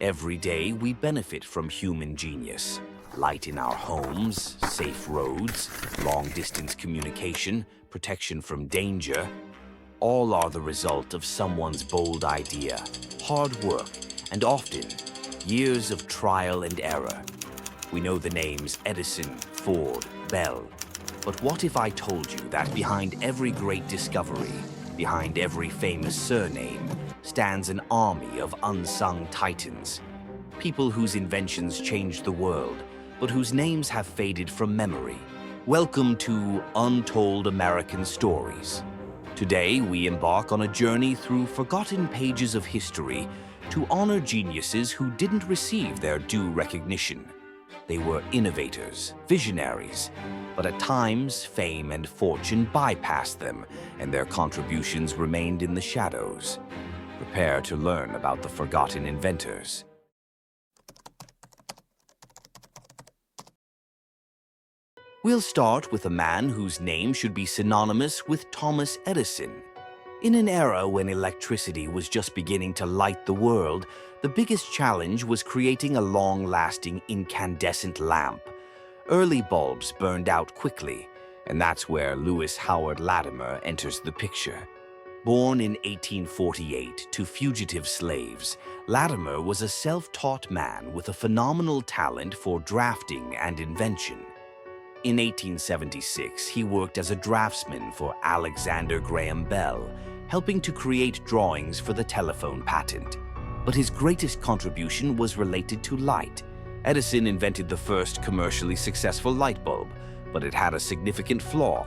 Every day, we benefit from human genius. Light in our homes, safe roads, long-distance communication, protection from danger. All are the result of someone's bold idea, hard work, and often years of trial and error. We know the names Edison, Ford, Bell. But what if I told you that behind every great discovery, behind every famous surname, stands an army of unsung titans? People whose inventions changed the world, but whose names have faded from memory. Welcome to Untold American Stories. Today, we embark on a journey through forgotten pages of history to honor geniuses who didn't receive their due recognition. They were innovators, visionaries, but at times, fame and fortune bypassed them, and their contributions remained in the shadows. Prepare to learn about the forgotten inventors. We'll start with a man whose name should be synonymous with Thomas Edison. In an era when electricity was just beginning to light the world, the biggest challenge was creating a long-lasting incandescent lamp. Early bulbs burned out quickly, and that's where Lewis Howard Latimer enters the picture. Born in 1848 to fugitive slaves, Latimer was a self-taught man with a phenomenal talent for drafting and invention. In 1876, he worked as a draftsman for Alexander Graham Bell, helping to create drawings for the telephone patent. But his greatest contribution was related to light. Edison invented the first commercially successful light bulb, but it had a significant flaw.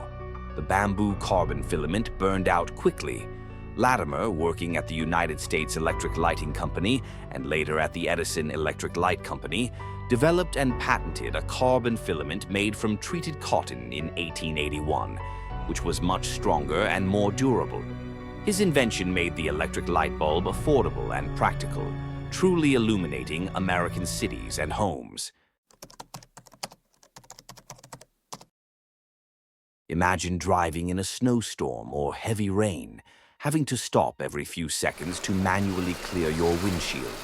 The bamboo carbon filament burned out quickly. Latimer, working at the United States Electric Lighting Company and later at the Edison Electric Light Company, developed and patented a carbon filament made from treated cotton in 1881, which was much stronger and more durable. His invention made the electric light bulb affordable and practical, truly illuminating American cities and homes. Imagine driving in a snowstorm or heavy rain, having to stop every few seconds to manually clear your windshield.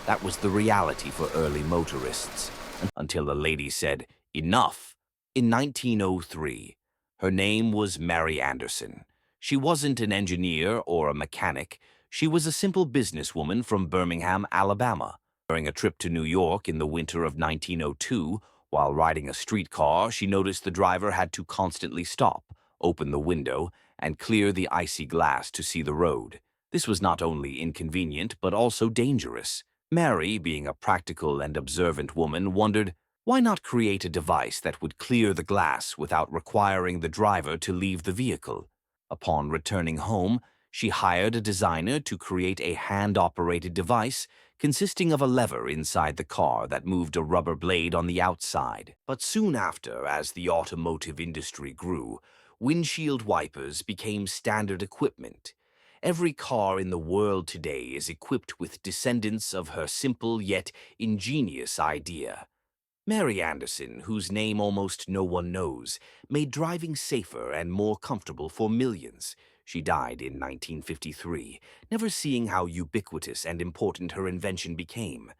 That was the reality for early motorists, until a lady said, "Enough." In 1903, her name was Mary Anderson. She wasn't an engineer or a mechanic. She was a simple businesswoman from Birmingham, Alabama. During a trip to New York in the winter of 1902, while riding a streetcar, she noticed the driver had to constantly stop, open the window, and clear the icy glass to see the road. This was not only inconvenient, but also dangerous. Mary, being a practical and observant woman, wondered, why not create a device that would clear the glass without requiring the driver to leave the vehicle? Upon returning home, she hired a designer to create a hand-operated device consisting of a lever inside the car that moved a rubber blade on the outside. But soon after, as the automotive industry grew, windshield wipers became standard equipment. Every car in the world today is equipped with descendants of her simple yet ingenious idea. Mary Anderson, whose name almost no one knows, made driving safer and more comfortable for millions. She died in 1953, never seeing how ubiquitous and important her invention became.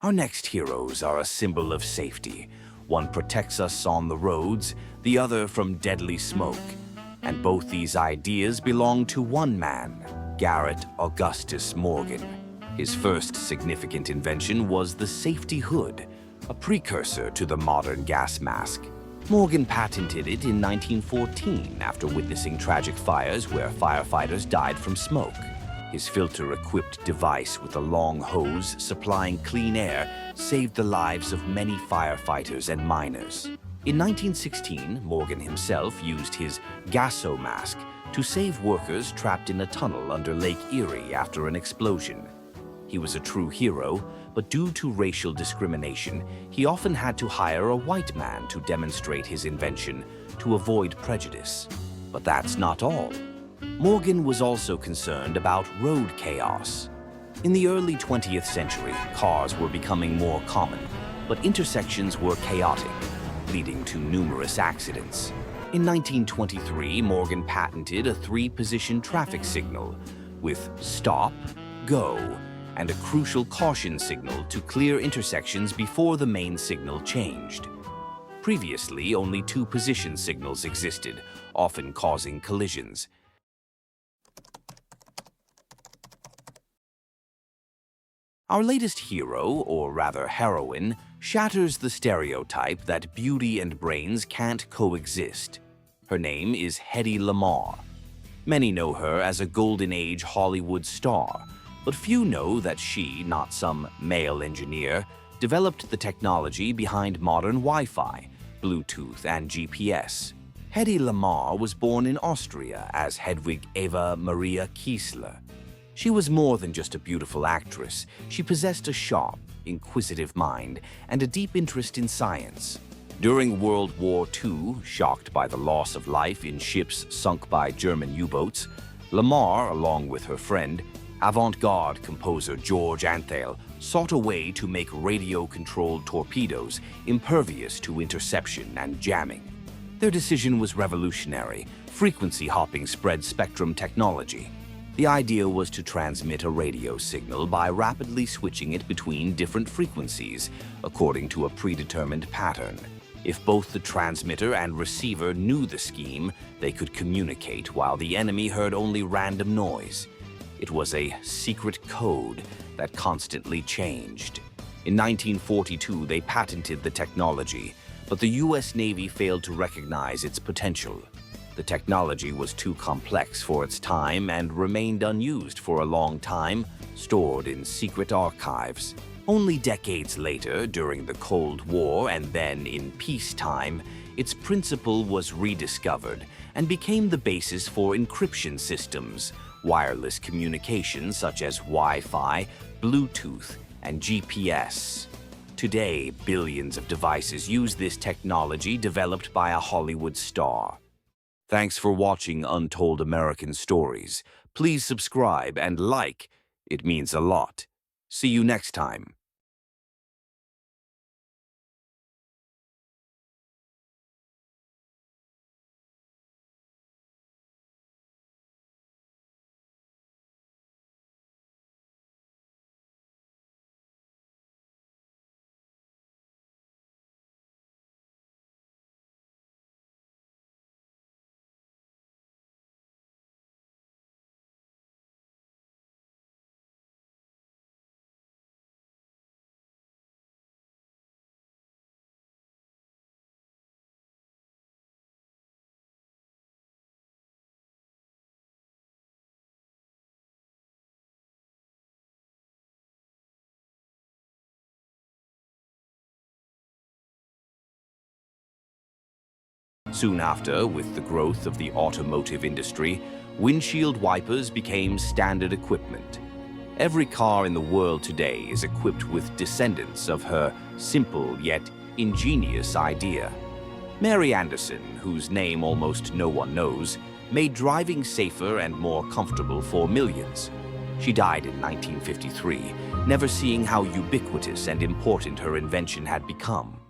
Our next heroes are a symbol of safety. One protects us on the roads, the other from deadly smoke. And both these ideas belong to one man, Garrett Augustus Morgan. His first significant invention was the safety hood, a precursor to the modern gas mask. Morgan patented it in 1914 after witnessing tragic fires where firefighters died from smoke. His filter-equipped device with a long hose supplying clean air saved the lives of many firefighters and miners. In 1916, Morgan himself used his gaso mask to save workers trapped in a tunnel under Lake Erie after an explosion. He was a true hero, but due to racial discrimination, he often had to hire a white man to demonstrate his invention to avoid prejudice. But that's not all. Morgan was also concerned about road chaos. In the early 20th century, cars were becoming more common, but intersections were chaotic, leading to numerous accidents. In 1923, Morgan patented a three-position traffic signal with stop, go, and a crucial caution signal to clear intersections before the main signal changed. Previously, only two position signals existed, often causing collisions. Our latest hero, or rather heroine, shatters the stereotype that beauty and brains can't coexist. Her name is Hedy Lamarr. Many know her as a Golden Age Hollywood star, but few know that she, not some male engineer, developed the technology behind modern Wi-Fi, Bluetooth, and GPS. Hedy Lamarr was born in Austria as Hedwig Eva Maria Kiesler. She was more than just a beautiful actress. She possessed a sharp, inquisitive mind and a deep interest in science. During World War II, shocked by the loss of life in ships sunk by German U-boats, Lamarr, along with her friend, avant-garde composer George Antheil, sought a way to make radio-controlled torpedoes impervious to interception and jamming. Their decision was revolutionary: frequency-hopping spread-spectrum technology. The idea was to transmit a radio signal by rapidly switching it between different frequencies, according to a predetermined pattern. If both the transmitter and receiver knew the scheme, they could communicate while the enemy heard only random noise. It was a secret code that constantly changed. In 1942, they patented the technology, but the U.S. Navy failed to recognize its potential. The technology was too complex for its time and remained unused for a long time, stored in secret archives. Only decades later, during the Cold War and then in peacetime, its principle was rediscovered and became the basis for encryption systems, wireless communication such as Wi-Fi, Bluetooth, and GPS. Today, billions of devices use this technology developed by a Hollywood star. Thanks for watching Untold American Stories. Please subscribe and like. It means a lot. See you next time. Soon after, with the growth of the automotive industry, windshield wipers became standard equipment. Every car in the world today is equipped with descendants of her simple yet ingenious idea. Mary Anderson, whose name almost no one knows, made driving safer and more comfortable for millions. She died in 1953, never seeing how ubiquitous and important her invention had become.